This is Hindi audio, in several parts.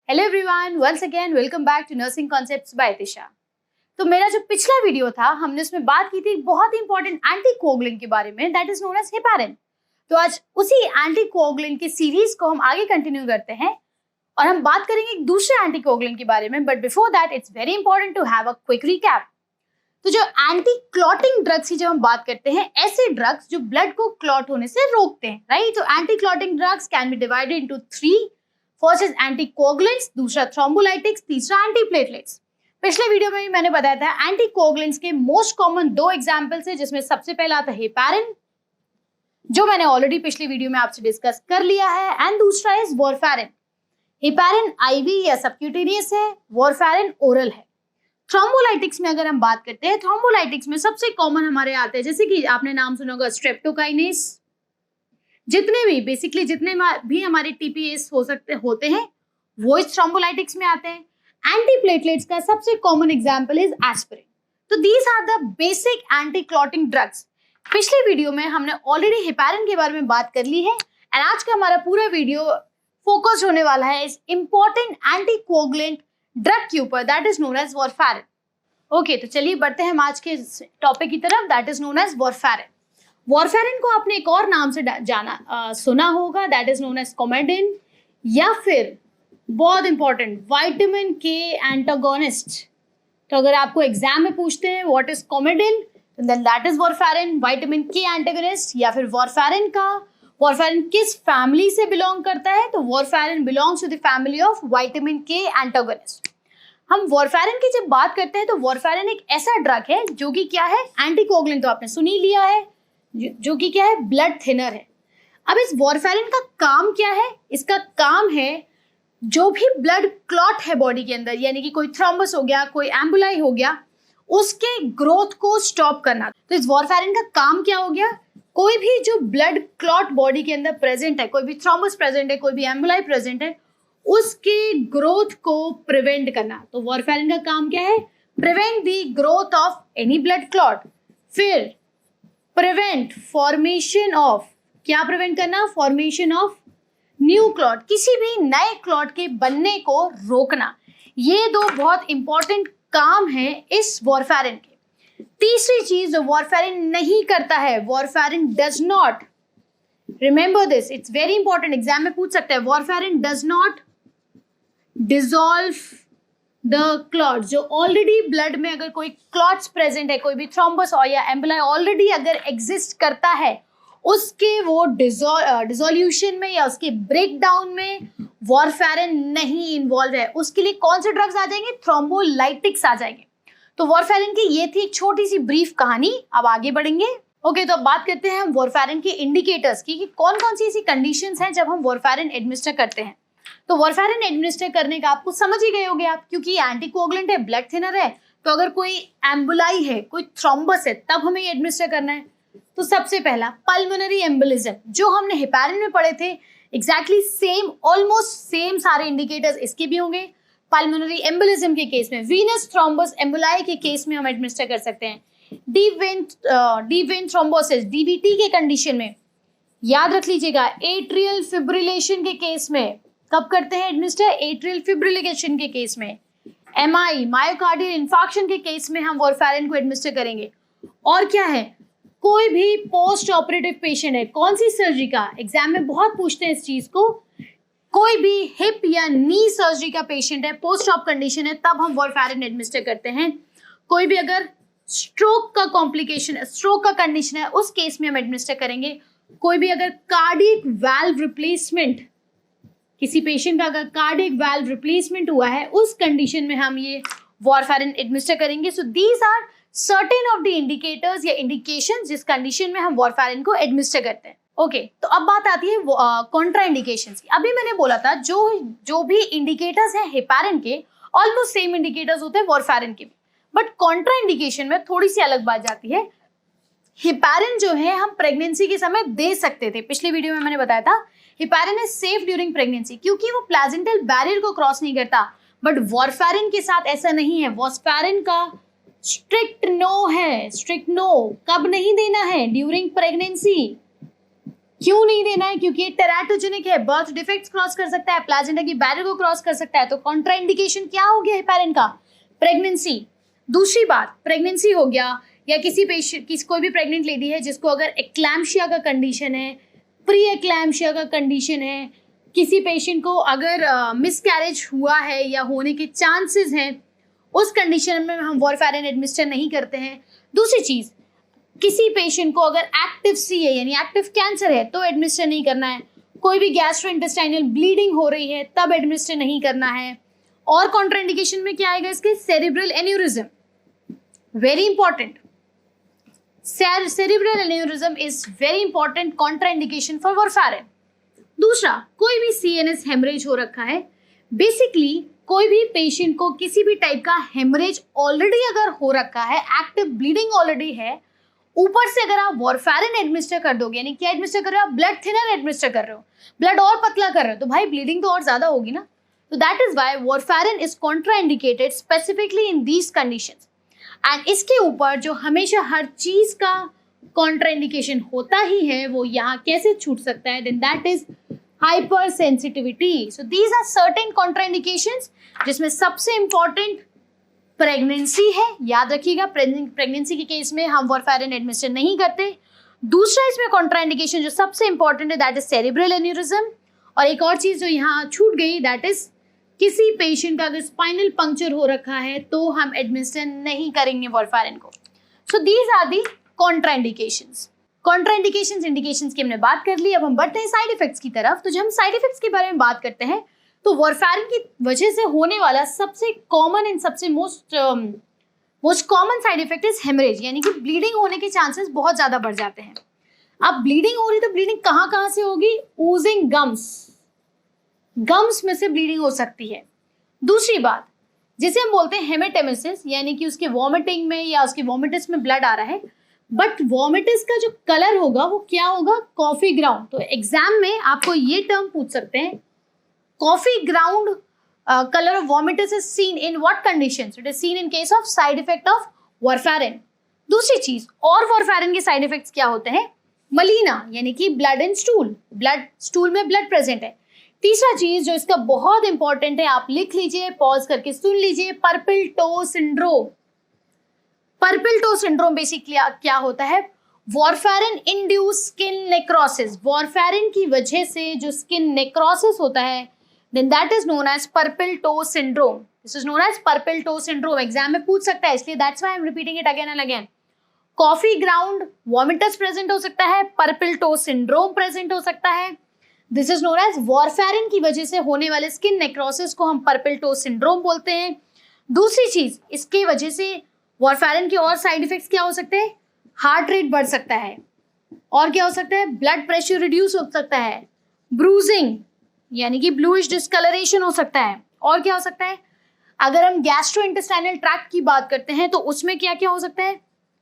Hello everyone, once again welcome back to nursing concepts by Tisha. तो मेरा जो पिछला वीडियो था हमने उसमें बात की थी बहुत ही इंपॉर्टेंट एंटीकोगुलेंट के बारे में, that is known as heparin. तो आज उसी एंटीकोगुलेंट की सीरीज को हम आगे कंटिन्यू करते हैं और हम बात करेंगे एक दूसरे एंटीकोगुलेंट के बारे में। But before that it's very important to have a quick recap. तो जो एंटी क्लॉटिंग ड्रग्स की जब हम बात करते हैं, ऐसे ड्रग्स जो ब्लड को क्लॉट होने से रोकते हैं, राइट। तो anti clotting drugs can be divided into three. First is anticoagulants, दूसरा थ्रोम्बोलाइटिक्स, तीसरा एंटीप्लेटलेट्स। पिछले वीडियो में भी मैंने बताया था एंटीकोगुलेंट्स के मोस्ट कॉमन दो एग्जांपल्स है, जिसमें सबसे पहला आता है हेपारिन, जो मैंने ऑलरेडी पिछली वीडियो में आपसे डिस्कस कर लिया है, एंड दूसरा इज वॉरफेरिन। हेपारिन आईवी या सबक्यूटेनियस है, वॉरफेरिन ओरल है। थ्रोम्बोलाइटिक्स में अगर हम बात करते हैं, थ्रोम्बोलाइटिक्स में सबसे कॉमन हमारे आते हैं, जैसे कि आपने नाम सुना होगा स्ट्रेप्टोकाइनेस। जितने भी हमारे टीपीएस होते हैं वो इस थ्रोम्बोलाइटिक्स में आते हैं। एंटीप्लेटलेट्स का सबसे कॉमन एग्जांपल इज एस्पिरिन। तो these are the basic anti clotting drugs. पिछले वीडियो में हमने ऑलरेडी हेपारिन के बारे में बात कर ली है एंड आज का हमारा पूरा वीडियो फोकस होने वाला है इस इंपॉर्टेंट एंटीकोगुलेंट ड्रग के ऊपर, that is known as warfarin. Okay, तो चलिए बढ़ते हैं हम आज के टॉपिक की तरफ, that is known as warfarin. Warfarin को आपने एक और नाम से सुना होगा, that is known as Coumadin, या फिर बहुत इंपॉर्टेंट विटामिन के एंटागोनिस्ट। तो अगर आपको एग्जाम में पूछते हैं what is coumadin, then that is warfarin, vitamin K antagonist. या फिर वॉरफेरिन किस फैमिली से बिलोंग करता है, तो warfarin belongs to the family of vitamin K antagonist. हम वॉरफेरिन की जब बात करते हैं तो वॉरफेरिन एक ऐसा ड्रग है जो कि क्या है, एंटीकोगुलेंट तो आपने सुन ही लिया है, जो कि क्या है, ब्लड थिनर है। अब इस वॉरफेरिन का काम क्या है? इसका काम है जो भी ब्लड क्लॉट है बॉडी के अंदर, यानी कि कोई थ्रोम्बस हो गया, कोई एम्बुलाई हो गया, उसके ग्रोथ को स्टॉप करना। तो इस वॉरफेरिन का काम क्या हो गया, कोई भी जो ब्लड क्लॉट बॉडी के अंदर प्रेजेंट है, कोई भी थ्रोम्बस प्रेजेंट है, कोई भी एम्बुलाई प्रेजेंट है, उसके ग्रोथ को प्रिवेंट करना। तो वॉरफेरिन का काम क्या है, prevent the growth of any blood clot. फिर प्रिवेंट फॉर्मेशन ऑफ, क्या प्रिवेंट करना, फॉर्मेशन ऑफ न्यू क्लॉट, किसी भी नए क्लॉट के बनने को रोकना। ये दो बहुत इंपॉर्टेंट काम है इस वॉरफेरिन के। तीसरी चीज जो वॉरफेरिन नहीं करता है, warfarin does not, remember this, it's very important, exam में पूछ सकते हैं, warfarin does not dissolve the clot. जो ऑलरेडी ब्लड में अगर कोई क्लॉट्स प्रेजेंट है, कोई भी थ्रोम्बस और या एम्बुलाई ऑलरेडी अगर एग्जिस्ट करता है, उसके वो डिसोल्यूशन में या उसके ब्रेकडाउन में वॉरफेरिन नहीं इन्वॉल्व है। उसके लिए कौन से ड्रग्स आ जाएंगे, थ्रोम्बोलाइटिक्स आ जाएंगे। तो वॉरफेरिन की ये थी एक छोटी सी ब्रीफ कहानी। अब आगे बढ़ेंगे। ओके, तो अब बात करते हैं हम वॉरफेरिन के इंडिकेटर्स की, कि कौन कौन सी ऐसी कंडीशंस हैं जब हम वॉरफेरिन एडमिनिस्टर करते हैं। तो वॉरफेरिन एडमिनिस्टर करने का आपको समझ ही गए होंगे आप, क्योंकि एंटीकोगुलेंट है, ब्लड थिनर है, तो अगर कोई एम्बुलाई है, कोई थ्रोम्बस है, तब हमें एडमिनिस्टर करना है। तो सबसे पहला पल्मोनरी एम्बोलिज्म, जो हमने हेपारिन में पढ़े थे, एग्जैक्टली सेम, ऑलमोस्ट सेम सारे इंडिकेटर्स इसके भी होंगे। पल्मोनरी एम्बोलिज्म के केस में, वीनस थ्रोम्बस एम्बुलाई के केस में हम एडमिनिस्टर कर सकते हैं। डीप वेन थ्रोम्बोसिस, डीवीटी के कंडीशन में, याद रख लीजिएगा। एट्रियल फिब्रिलेशन के केस में कब करते हैं एडमिनिस्टर, एट्रियल फिब्रिलेशन के केस में। एमआई, मायोकार्डियल इंफार्क्शन के केस में हम वॉरफेरिन को एडमिनिस्टर करेंगे। और क्या है, कोई भी पोस्ट ऑपरेटिव पेशेंट है, कौन सी सर्जरी का, एग्जाम में बहुत पूछते हैं इस चीज को, कोई भी हिप या नी सर्जरी का पेशेंट है, पोस्ट ऑप कंडीशन है, तब हम वॉरफेरिन एडमिनिस्टर करते हैं। कोई भी अगर स्ट्रोक का कॉम्प्लिकेशन है, स्ट्रोक का कंडीशन है, उस केस में हम एडमिनिस्टर करेंगे। कोई भी अगर कार्डियक वाल्व रिप्लेसमेंट, किसी पेशेंट का अगर कार्डियक वाल्व रिप्लेसमेंट हुआ है, उस कंडीशन में हम ये वॉरफेरिन एडमिनिस्टर करेंगे। So these are certain of the indicators या इंडिकेशंस जिस कंडीशन में हम वॉरफेरिन को एडमिनिस्टर करते हैं। ओके, तो अब बात आती है कॉन्ट्रा इंडिकेशंस की। अभी मैंने बोला था जो भी इंडिकेटर्स हैं हेपारिन के, ऑलमोस्ट सेम इंडिकेटर्स होते हैं वॉरफेरिन के भी, बट कॉन्ट्रा इंडिकेशन में थोड़ी सी अलग बात जाती है। हेपारिन जो है हम प्रेगनेंसी के समय दे सकते थे, पिछले वीडियो में मैंने बताया था heparin is safe during pregnancy, क्योंकि वो प्लाजेंटल बैरियर को क्रॉस नहीं करता। बट वॉरफेरिन के साथ ऐसा नहीं है, वॉरफेरिन का स्ट्रिक्ट नो है, स्ट्रिक्ट नो, कब नहीं देना है, ड्यूरिंग प्रेगनेंसी। क्यों नहीं देना है? क्योंकि ये टेराटोजेनिक है, बर्थ डिफेक्ट्स क्रॉस कर सकता है, प्लाजेंटा की बैरियर को क्रॉस कर सकता है। तो कॉन्ट्राइंडिकेशन क्या हो गया हेपारिन का? प्रेगनेंसी। दूसरी बात, प्रेगनेंसी हो गया, या किसी पेशेंट कोई भी प्रेग्नेंट लेडी है जिसको अगर एक्लैम्शिया का कंडीशन है, प्री एक्लैम्शिया का कंडीशन है, किसी पेशेंट को अगर मिसकैरेज हुआ है या होने के चांसेस हैं, उस कंडीशन में हम वॉरफेरिन एडमिनिस्टर नहीं करते हैं। दूसरी चीज़, किसी पेशेंट को अगर एक्टिव सी है यानी एक्टिव कैंसर है तो एडमिनिस्टर नहीं करना है। कोई भी गैस्ट्रोइंटेस्टाइनल ब्लीडिंग हो रही है तब एडमिनिस्टर नहीं करना है। और कॉन्ट्राइंडिकेशन में क्या आएगा इसके? Cerebral aneurysm, very important. Cerebral aneurysm is very important contraindication for warfarin. दूसरा, कोई भी सीएनएस हेमरेज हो रखा है। बेसिकली कोई भी पेशेंट को किसी भी टाइप का हेमरेज ऑलरेडी अगर हो रखा है, एक्टिव ब्लीडिंग ऑलरेडी है, ऊपर से अगर आप वॉरफेरिन एडमिनिस्टर कर दोगे, यानी क्या एडमिनिस्टर कर रहे हो आप? ब्लड थिनर एडमिनिस्टर कर रहे हो, ब्लड और पतला कर रहे हो, तो भाई ब्लीडिंग तो और ज्यादा होगी ना। तो that is why warfarin is contraindicated specifically in these conditions. And इसके ऊपर जो हमेशा हर चीज का कॉन्ट्राइंडिकेशन होता ही है, वो यहाँ कैसे छूट सकता है? Then that is hypersensitivity. So these are certain contraindications, जिसमें सबसे इंपॉर्टेंट प्रेगनेंसी है। याद रखिएगा, प्रेगनेंसी के केस में हम वॉरफेरिन एडमिनिस्टर नहीं करते। दूसरा इसमें कॉन्ट्राइंडिकेशन जो सबसे इंपॉर्टेंट है दैट इज सेरेब्रल एन्यूरिज्म। और एक और चीज जो यहाँ छूट गई दैट इज किसी पेशेंट का अगर स्पाइनल पंक्चर हो रखा है तो हम एडमिनिस्टर नहीं करेंगे वॉरफेरिन को। So these are the contraindications. Contraindications, indications की हमने बात कर ली। अब हम बढ़ते हैं साइड इफेक्ट्स की तरफ। तो जब हम साइड इफेक्ट्स के बारे में बात करते हैं तो वॉरफेरिन की वजह से होने वाला सबसे कॉमन एंड सबसे most common side effect is haemorrhage, यानी कि ब्लीडिंग होने के चांसेस बहुत ज़्यादा बढ़ जाते हैं। अब ब्लीडिंग हो रही तो ब्लीडिंग कहाँ से होगी? ऊजिंग गम्स में से ब्लीडिंग हो सकती है। दूसरी बात, जिसे हम बोलते हैं हेमेटेमेसिस, यानी कि उसके वॉमिटिंग में या उसके वॉमिटिस में ब्लड आ रहा है, बट वॉमिटिस का जो कलर होगा वो क्या होगा? Coffee ground. तो एग्जाम में आपको ये टर्म पूछ सकते हैं, coffee ground color of vomitus is seen in what conditions? It is seen in case of side effect of warfarin. दूसरी चीज, और warfarin के साइड इफेक्ट्स क्या होते हैं? मलीना, यानी कि blood and stool, blood stool में ब्लड प्रेजेंट है। तीसरा चीज जो इसका बहुत इंपॉर्टेंट है, आप लिख लीजिए, पॉज करके सुन लीजिए, purple toe syndrome. Purple toe syndrome basically क्या होता है? Warfarin induce skin necrosis. Warfarin की वजह से जो स्किन नेक्रोसिस होता है, then that is known as purple toe syndrome. This is known as purple toe syndrome. Exam में पूछ सकता है, इसलिए that's why I'm repeating it again and again. Coffee ground vomitus present हो सकता है, purple toe syndrome present हो सकता है। This is known as warfarin की वजह से होने वाले स्किन नेक्रोसिस को हम purple toe syndrome बोलते हैं। दूसरी चीज, इसके वजह से वॉरफेरिन के और साइड इफेक्ट्स क्या हो सकते हैं? हार्ट रेट बढ़ सकता है, और क्या हो सकता है? ब्लड प्रेशर रिड्यूस हो सकता है, ब्रूजिंग यानी कि ब्लूइश डिस्कलरेशन हो सकता है, और क्या हो सकता है? अगर हम गैस्ट्रोइंटेस्टाइनल ट्रैक्ट की बात करते हैं तो उसमें क्या क्या हो सकता है?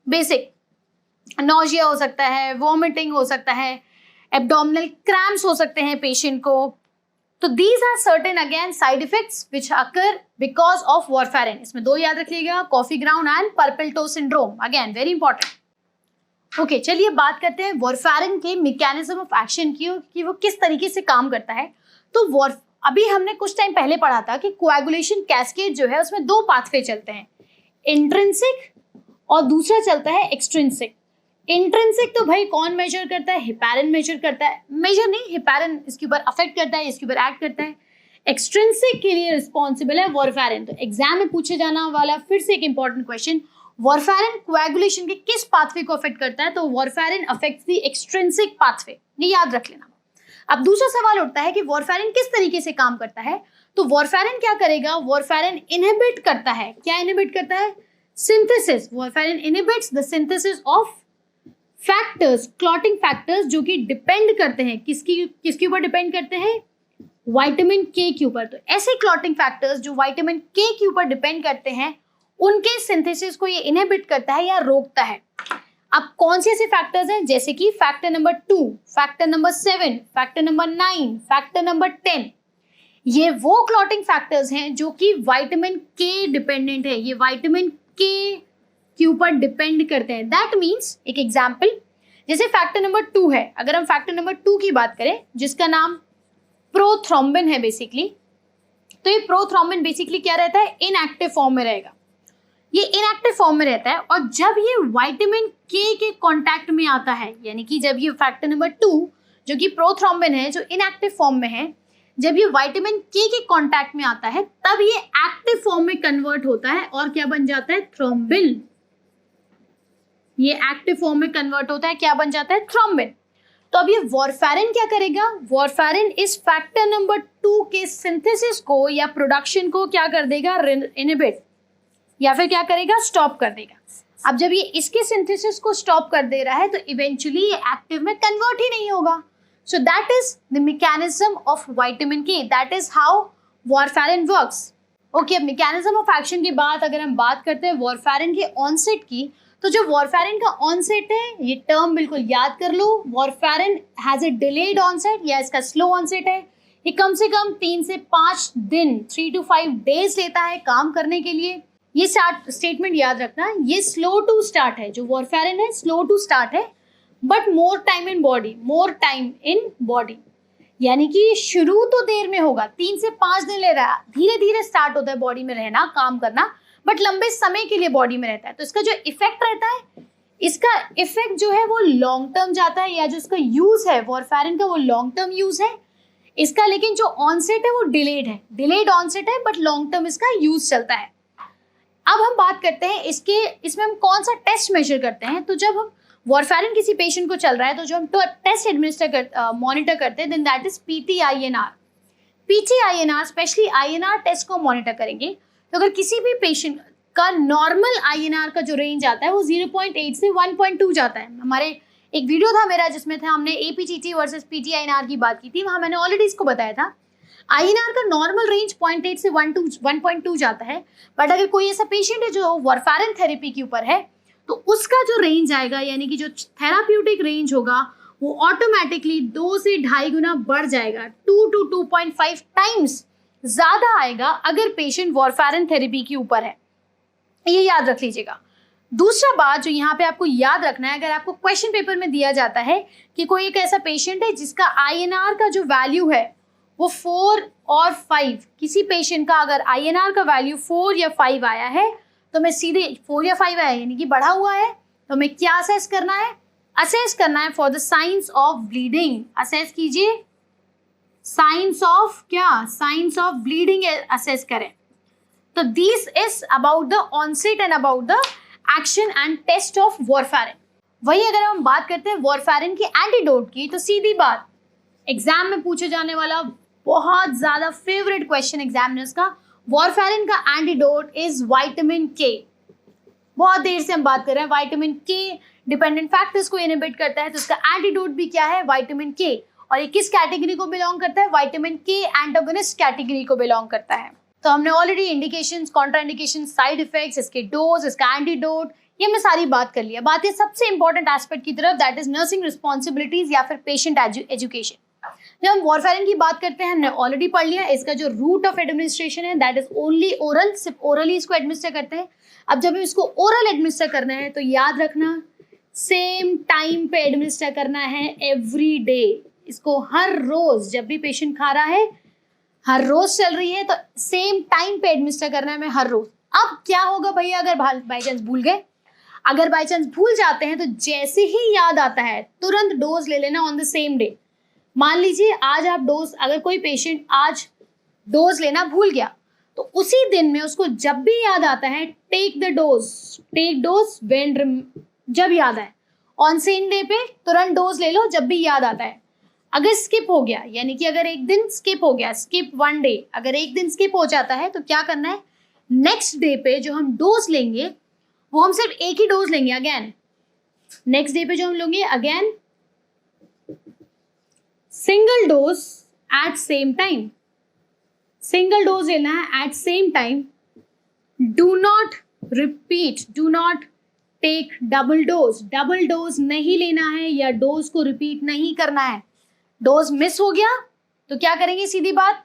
बेसिक नोजिया हो सकता है, वॉमिटिंग हो सकता है, एब्डोमिनल क्रैम्प्स हो सकते हैं पेशेंट को। तो these are certain again side effects which occur because of warfarin. इसमें दो याद रखिएगा, coffee ground and purple toe syndrome, again very important. Okay, चलिए बात करते हैं वॉरफेरिन के मैकेनिज्म ऑफ एक्शन की, कि वो किस तरीके से काम करता है। तो अभी हमने कुछ टाइम पहले पढ़ा था कि कोएगुलेशन कैस्केड जो है उसमें दो पाथवे चलते हैं, इंट्रिंसिक और दूसरा चलता है एक्सट्रिंसिक। इंट्रिंसिक तो भाई कौन मेजर करता है? हेपारिन मेजर करता है, मेजर नहीं, हेपारिन इसके ऊपर अफेक्ट करता है, इसके ऊपर एक्ट करता है। एक्सट्रिंसिक के लिए रिस्पॉन्सिबल है वॉरफेरिन। तो एग्जाम में पूछे जाना वाला फिर से एक इंपॉर्टेंट क्वेश्चन, वॉरफेरिन कोएगुलेशन के किस पाथवे को अफेक्ट करता है? तो warfarin affects the extrinsic pathway, ये याद रख लेना। अब दूसरा सवाल उठता है कि वॉरफेरिन किस तरीके से काम करता है? तो वॉरफेरिन क्या करेगा? वॉरफेरिन इनहिबिट करता है, क्या इनहिबिट करता है? Synthesis. Warfarin inhibits the synthesis of factors, clotting factors, जो कि डिपेंड करते हैं किसके ऊपर डिपेंड करते हैं? विटामिन के के ऊपर। तो ऐसे क्लॉटिंग फैक्टर्स जो विटामिन के के ऊपर डिपेंड करते हैं, उनके सिंथेसिस को ये इनहिबिट करता है या रोकता है। अब कौन से ऐसे फैक्टर्स हैं? जैसे कि factor number 2, factor number 7, factor number 9, factor number 10। ये वो क्लॉटिंग फैक्टर्स हैं जो कि विटामिन के डिपेंडेंट है, ये विटामिन के ऊपर डिपेंड करते हैं। दैट मीन्स, एक एग्जाम्पल, जैसे फैक्टर नंबर 2 है, अगर हम फैक्टर नंबर 2 की बात करें जिसका नाम प्रोथ्रोम्बिन है बेसिकली, तो ये प्रोथ्रोम्बिन बेसिकली क्या रहता है, इनएक्टिव फॉर्म में रहेगा। ये इनएक्टिव फॉर्म में रहता है और जब ये विटामिन के कांटेक्ट में आता है, यानी कि जब ये फैक्टर नंबर 2 जो कि प्रोथ्रोम्बिन है जो इनएक्टिव फॉर्म में है, जब ये विटामिन के कांटेक्ट में आता है तब ये एक्टिव फॉर्म में कन्वर्ट होता है और क्या बन जाता है, थ्रोम्बिन। ये एक्टिव फॉर्म में कन्वर्ट होता है, क्या बन जाता है, थ्रोम्बिन। तो अब ये वॉरफेरिन क्या करेगा, वॉरफेरिन इस फैक्टर नंबर 2 के सिंथेसिस को या प्रोडक्शन को क्या कर देगा, इनहिबिट या फिर क्या करेगा, स्टॉप कर देगा। अब जब ये इसके सिंथेसिस को स्टॉप कर दे रहा है तो इवेंचुअली ये एक्टिव में कन्वर्ट ही नहीं होगा। So that is the mechanism of vitamin K, that is how warfarin works. Okay, अब मैकेनिज्म ऑफ एक्शन की बात अगर हम बात करते हैं वॉरफेरिन के ऑनसेट की, तो जो वॉरफेरिन का ऑनसेट है, ये टर्म बिल्कुल याद कर लो, warfarin has a delayed onset या इसका स्लो ऑनसेट है। ये कम से कम 3 से 5 दिन 3 to 5 डेज लेता है काम करने के लिए। ये स्टेटमेंट याद रखना, ये स्लो टू स्टार्ट है, जो वॉरफेरिन है स्लो टू स्टार्ट है, but more time in body, more time in body, यानी कि शुरू तो देर में होगा, 3 से 5 दिन ले रहा है, धीरे धीरे स्टार्ट होता है बॉडी में रहना, काम करना, बट लंबे समय के लिए बॉडी में रहता है। तो इसका जो इफेक्ट रहता है, इसका इफेक्ट जो है वो लॉन्ग टर्म जाता है, या जो इसका यूज है वॉरफेरिन का वो लॉन्ग टर्म यूज है इसका, लेकिन जो ऑनसेट है वो डिलेड है, डिलेड ऑनसेट है बट लॉन्ग टर्म इसका यूज चलता है। अब हम बात करते हैं इसमें हम कौन सा टेस्ट मेजर करते हैं। तो जब हम वॉरफेरिन किसी पेशेंट को चल रहा है तो जो हम टेस्ट मॉनिटर करते हैं, then that is PT INR. PT INR specially INR test को मॉनिटर करेंगे। तो अगर किसी भी पेशेंट का नॉर्मल आईएनआर का जो रेंज आता है वो 0.8 से 1.2 जाता है। हमारे एक वीडियो था मेरा जिसमें था हमने एपीटीटी वर्सेस पीटीआईएनआर की बात की थी, वहां मैंने ऑलरेडी इसको बताया था। आईएनआर का नॉर्मल रेंज 0.8 से 1.2 जाता है, बट अगर कोई ऐसा पेशेंट है जो वॉरफेरिन थेरेपी के ऊपर है तो उसका जो रेंज आएगा, यानी कि जो थेराप्यूटिक रेंज होगा वो ऑटोमेटिकली 2 से 2.5 गुना बढ़ जाएगा, 2 to 2.5 टाइम्स ज्यादा आएगा अगर पेशेंट वॉरफेरिन थेरेपी के ऊपर है। ये याद रख लीजिएगा। दूसरा बात जो यहाँ पे आपको याद रखना है, अगर आपको क्वेश्चन पेपर में दिया जाता है कि कोई एक ऐसा पेशेंट है जिसका आईएनआर का जो वैल्यू है वो 4 और 5, किसी पेशेंट का अगर आईएनआर का वैल्यू 4 या 5 आया है तो मैं सीधे 4 या 5 आया यानी कि बढ़ा हुआ है, तो मैं क्या असेस करना है, असेस करना है for the signs of bleeding. Assess कीजिए, साइंस ऑफ क्या, साइंस ऑफ ब्लीडिंग असेस करें। तो this is about the onset and about the action and test of warfarin. वही अगर हम बात करते हैं वॉरफेरिन की एंटीडोट की, तो सीधी बात एग्जाम में पूछे जाने वाला बहुत ज्यादा फेवरेट क्वेश्चन एग्जामिनर्स का, वॉरफेरिन का एंटीडोट इज विटामिन के। बहुत देर से हम बात कर रहे हैं, विटामिन के डिपेंडेंट फैक्टर्स को इनहिबिट करता है, तो इसका एंटीडोट भी क्या है, विटामिन के। और ये किस कैटेगरी को बिलोंग करता है, विटामिन के एंटागोनिस्ट कैटेगरी को बिलोंग करता है। तो हमने already indications, contraindications, side effects, इसके डोज, इसका एंटीडोट, ये हमने सारी बात कर लिया। बात है सबसे इंपॉर्टेंट एस्पेक्ट की तरफ, दैट इज नर्सिंग रिस्पॉन्सिबिलिटीज या फिर पेशेंट एजुकेशन। जब हम वॉरफेरिन की बात करते हैं, हमने ऑलरेडी पढ़ लिया इसका जो रूट ऑफ एडमिनिस्ट्रेशन है दैट इज ओनली ओरल, सिर्फ ओरली इसको एडमिनिस्टर करते हैं। अब जब हम इसको ओरल एडमिनिस्टर करना है तो याद रखना सेम टाइम पे एडमिनिस्टर करना है एवरी डे। इसको हर रोज, जब भी पेशेंट खा रहा है, हर रोज चल रही है तो सेम टाइम पे एडमिनिस्टर करना है मैं हर रोज। अब क्या होगा भैया अगर बाई चांस भूल गए, अगर बाई चांस भूल जाते हैं तो जैसे ही याद आता है तुरंत डोज ले लेना ऑन द सेम डे। मान लीजिए आज आप डोज, अगर कोई पेशेंट आज डोज लेना भूल गया तो उसी दिन में उसको जब भी याद आता है टेक डोज व्हेन, जब याद आए ऑन सेम डे पे तुरंत डोज ले लो जब भी याद आता है। अगर स्किप हो गया, यानी कि अगर एक दिन स्किप हो गया, स्किप 1 डे, अगर एक दिन स्किप हो जाता है तो क्या करना है, नेक्स्ट डे पे जो हम डोज लेंगे वो हम सिर्फ एक ही डोज लेंगे। अगेन नेक्स्ट डे पे जो हम लेंगे again single dose at same time, single dose लेना है at same time. Do not repeat, do not take double dose नहीं लेना है या डोज को रिपीट नहीं करना है। डोज मिस हो गया तो क्या करेंगे, सीधी बात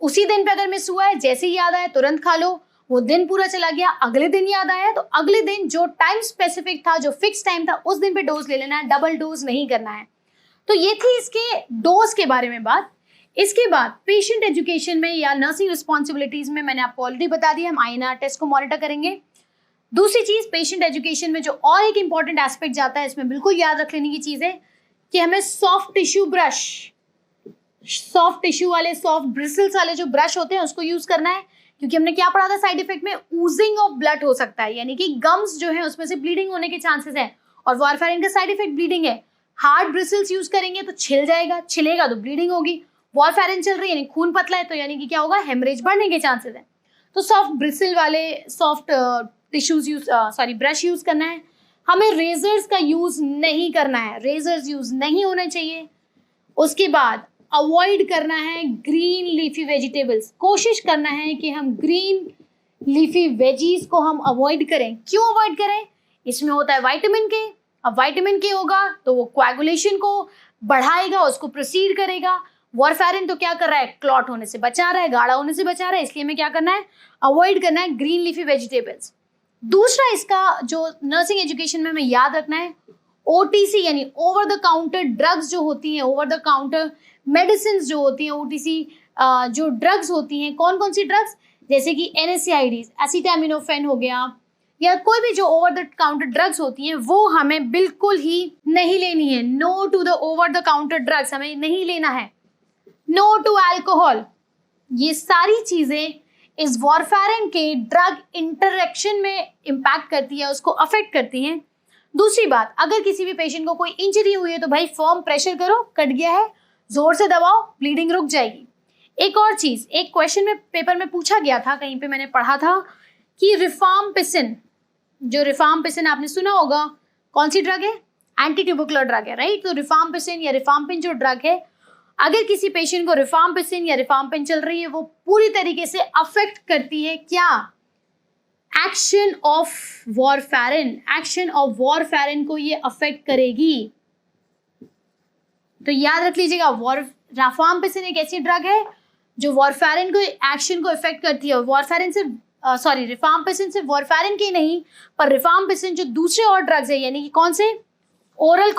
उसी दिन पे अगर मिस हुआ है जैसे ही याद आए तुरंत खा लो, वो दिन पूरा चला गया, अगले दिन याद आया तो अगले दिन जो टाइम स्पेसिफिक था, जो फिक्स टाइम था, उस दिन पे डोज ले लेना है, डबल डोज नहीं करना है। तो ये थी इसके डोज के बारे में बात। इसके बाद पेशेंट एजुकेशन में या नर्सिंग रिस्पॉन्सिबिलिटीज में मैंने आपको ऑलरेडी बता दिया, हम INR टेस्ट को मॉनिटर करेंगे। दूसरी चीज, पेशेंट एजुकेशन में जो और एक इंपॉर्टेंट एस्पेक्ट जाता है, इसमें बिल्कुल याद रख लेने की चीज है कि हमें soft tissue brush, soft tissue वाले, सॉफ्ट ब्रिसल्स वाले जो ब्रश होते हैं उसको यूज करना है, क्योंकि हमने क्या पढ़ा था साइड इफेक्ट में, ऊजिंग ऑफ ब्लड हो सकता है, यानी कि गम्स जो है उसमें से ब्लीडिंग होने के चांसेस है, और वारफेरिन का साइड इफेक्ट ब्लीडिंग है। हार्ड ब्रिसल्स यूज करेंगे तो छिल जाएगा, छिलेगा तो ब्लीडिंग होगी। वारफेरिन चल रही है यानी खून पतला है, तो यानी कि क्या होगा, हेमरेज बढ़ने के चांसेस है। तो सॉफ्ट ब्रिसल वाले, soft tissues use, brush use करना है। हमें रेजर्स का यूज नहीं करना है, रेजर्स यूज नहीं होना चाहिए। उसके बाद अवॉइड करना है ग्रीन लीफी वेजिटेबल्स, कोशिश करना है कि हम ग्रीन लीफी वेजीज को हम अवॉइड करें। क्यों अवॉइड करें? इसमें होता है विटामिन के। अब विटामिन के होगा तो वो कोएगुलेशन को बढ़ाएगा, उसको प्रोसीड करेगा। वारफेरिन तो क्या कर रहा है, क्लॉट होने से बचा रहा है, गाढ़ा होने से बचा रहा है, इसलिए हमें क्या करना है, अवॉइड करना है ग्रीन लीफी वेजिटेबल्स। दूसरा इसका जो नर्सिंग एजुकेशन में हमें याद रखना है, OTC यानी ओवर द काउंटर ड्रग्स जो होती हैं, ओवर द काउंटर मेडिसिन जो होती हैं, OTC जो ड्रग्स होती हैं, कौन कौन सी ड्रग्स, जैसे कि NSAIDs, एसिटामिनोफेन हो गया, या कोई भी जो ओवर द काउंटर ड्रग्स होती हैं, वो हमें बिल्कुल ही नहीं लेनी है। No to the over the counter drugs, हमें नहीं लेना है। No to alcohol. ये सारी चीजें इस वारफेरिन के ड्रग इंटरेक्शन में इम्पैक्ट करती है, उसको अफेक्ट करती हैं। दूसरी बात, अगर किसी भी पेशेंट को कोई इंजरी हुई है तो भाई फर्म प्रेशर करो, कट गया है, जोर से दबाओ, ब्लीडिंग रुक जाएगी। एक और चीज, एक क्वेश्चन में पेपर में पूछा गया था, कहीं पे मैंने पढ़ा था कि रिफाम्पिसिन, जो रिफाम्पिसिन आपने सुना होगा, कौन सी ड्रग है, एंटी ट्यूबरकुलर ड्रग है, राइट। तो रिफाम्पिसिन या रिफाम्पिन जो ड्रग है, अगर किसी पेशेंट को रिफाम्पिसिन या रिफाम्पिन चल रही है, वो पूरी तरीके से अफेक्ट करती है क्या, action of warfarin, action of warfarin को ये अफेक्ट करेगी। तो याद रख लीजिएगा, रिफाम्पिसिन एक ऐसी ड्रग है जो वारफेरिन को एक्शन को इफेक्ट करती है। वारफेरिन से रिफाम्पिसिन से वारफेरिन की नहीं, पर रिफाम्पिसिन जो दूसरे और ड्रग्स है, यानी कि कौन से, ओरल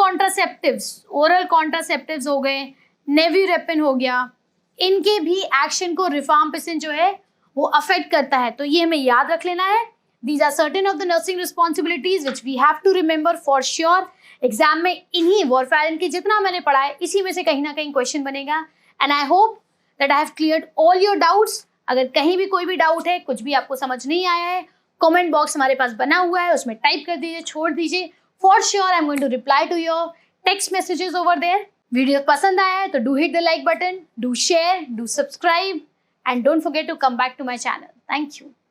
कॉन्ट्रासेप्टिव्स हो गए, नेविरेपिन हो गया, इनके भी एक्शन को रिफाम्पिसिन जो है वो अफेक्ट करता है। तो ये हमें याद रख लेना है। These are certain of the nursing responsibilities which we have to remember for sure. Exam में इन्हीं वारफेरिन के जितना मैंने पढ़ा है, इसी में से कहीं ना कहीं क्वेश्चन बनेगा। And I hope that I have cleared all your doubts. अगर कहीं भी कोई भी डाउट है, कुछ भी आपको समझ नहीं आया है, कमेंट बॉक्स हमारे पास बना हुआ है, उसमें टाइप कर दीजिए, छोड़ दीजिए। For sure I am going to reply to your text messages over there. Video पसंद आया है तो do hit the like button, do share, do subscribe, and don't forget to come back to my channel. Thank you.